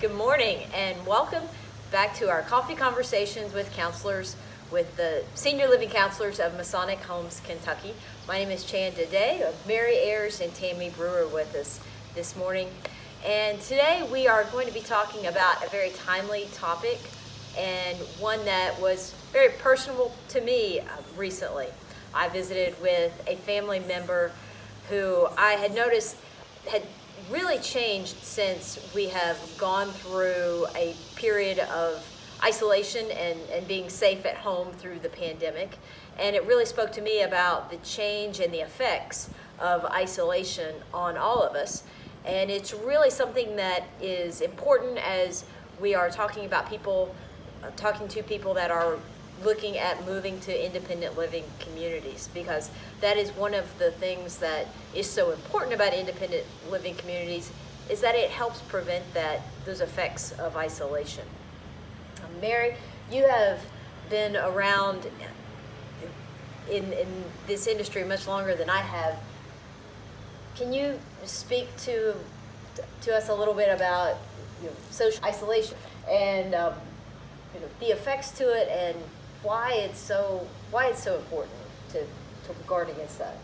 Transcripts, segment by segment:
Good morning and welcome back to our coffee conversations with counselors, with the senior living counselors of Masonic Homes, Kentucky. My name is Chanda Day. Mary Ayers and Tammy Brewer with us this morning. And today we are going to be talking about a very timely topic and one that was very personal to me recently. I visited with a family member who I had noticed had really changed since we have gone through a period of isolation and being safe at home through the pandemic. And it really spoke to me about the change and the effects of isolation on all of us. And it's really something that is important as we are talking about people, talking to people that are looking at moving to independent living communities, because that is one of the things that is so important about independent living communities, is that it helps prevent those effects of isolation. Mary, you have been around in this industry much longer than I have. Can you speak to us a little bit about social isolation and the effects to it, and why it's so important to guard against that?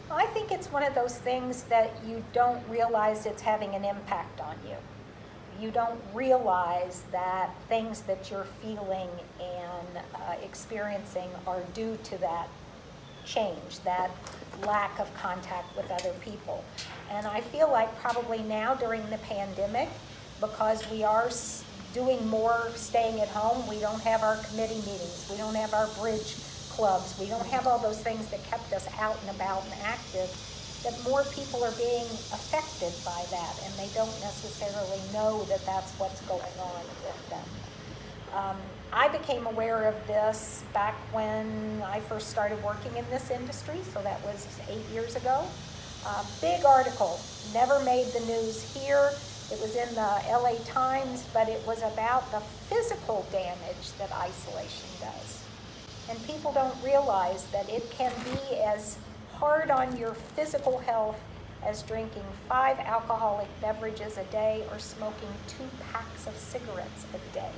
Well, I think it's one of those things that you don't realize it's having an impact on you. You don't realize that things that you're feeling and experiencing are due to that change, that lack of contact with other people. And I feel like probably now during the pandemic, because we are doing more staying at home, we don't have our committee meetings, we don't have our bridge clubs, we don't have all those things that kept us out and about and active, that more people are being affected by that, and they don't necessarily know that that's what's going on with them. I became aware of this back when I first started working in this industry, so that was 8 years ago. Big article, never made the news here. It was in the LA Times, but it was about the physical damage that isolation does. And people don't realize that it can be as hard on your physical health as drinking 5 alcoholic beverages a day or smoking 2 packs of cigarettes a day.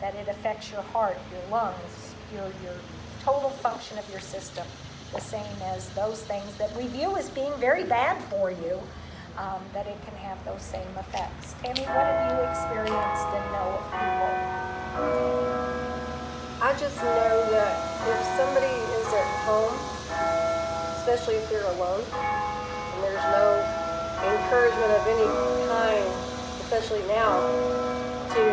That it affects your heart, your lungs, your total function of your system, the same as those things that we view as being very bad for you. That it can have those same effects. Tammy, what have you experienced and know of people? I just know that if somebody is at home, especially if they're alone, and there's no encouragement of any kind, especially now, to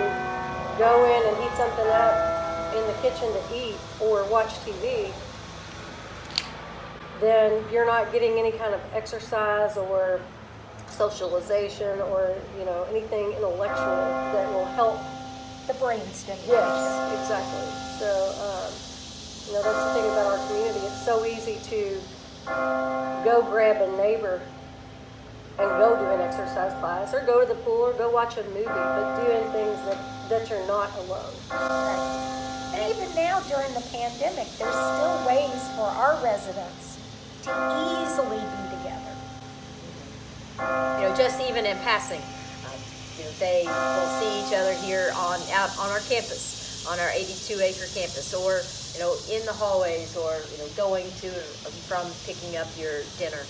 go in and heat something up in the kitchen to eat or watch TV, then you're not getting any kind of exercise or socialization or anything intellectual that will help the brain stimulation. Yes, exactly. So that's the thing about our community. It's so easy to go grab a neighbor and go do an exercise class or go to the pool or go watch a movie, but doing things that you're not alone. Right. And even now during the pandemic, there's still ways for our residents to easily be together. Just even in passing, they will see each other here out on our campus, on our 82-acre campus, or in the hallways, or going to from picking up your dinner.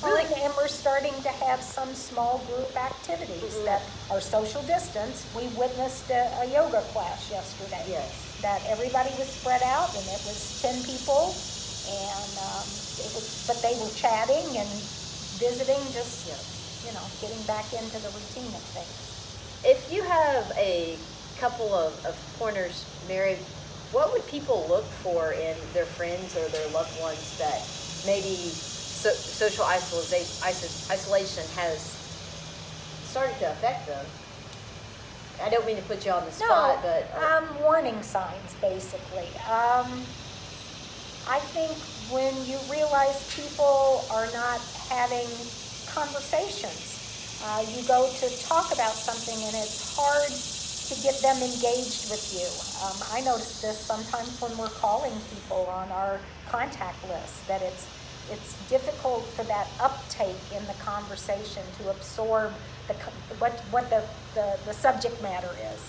Really? And we're starting to have some small group activities that are social distance. We witnessed a yoga class yesterday. Yes. That everybody was spread out, and it was 10 people, and but they were chatting and visiting, just getting back into the routine of things. If you have a couple of pointers, Mary, what would people look for in their friends or their loved ones that maybe social isolation has started to affect them? I don't mean to put you on the spot, but warning signs, basically. I think when you realize people are not having conversations, you go to talk about something and it's hard to get them engaged with you. I notice this sometimes when we're calling people on our contact list, that it's It's difficult for that uptake in the conversation to absorb what the subject matter is.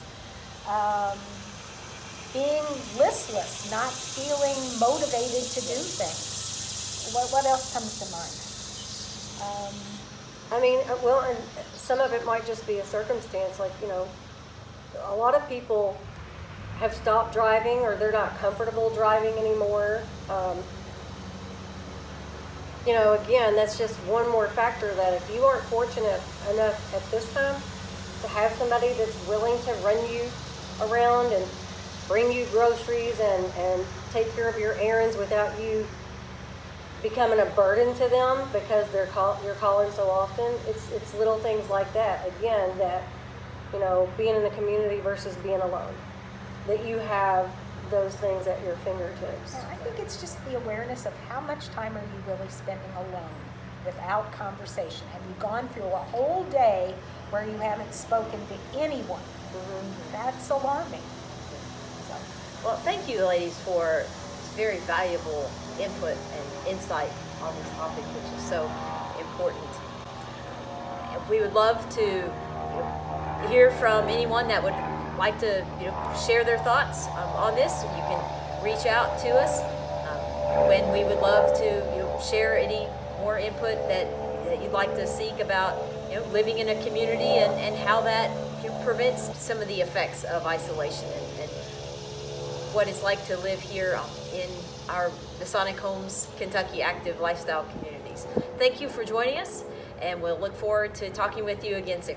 Being listless, not feeling motivated to do things. What else comes to mind? I mean, well, and some of it might just be a circumstance, like, a lot of people have stopped driving or they're not comfortable driving anymore. Again, that's just one more factor that if you aren't fortunate enough at this time to have somebody that's willing to run you around and bring you groceries and take care of your errands without you becoming a burden to them because you're calling so often, it's little things like that, again, that, being in the community versus being alone, that you have those things at your fingertips. I think it's just the awareness of how much time are you really spending alone without conversation. Have you gone through a whole day where you haven't spoken to anyone? That's alarming. So, Well, thank you, ladies, for very valuable input and insight on this topic, which is so important. And we would love to hear from anyone that would like to share their thoughts on this. You can reach out to us when we would love to share any more input that you'd like to seek about living in a community and how that prevents some of the effects of isolation and what it's like to live here in our Masonic Homes Kentucky active lifestyle communities. Thank you for joining us, and we'll look forward to talking with you again soon.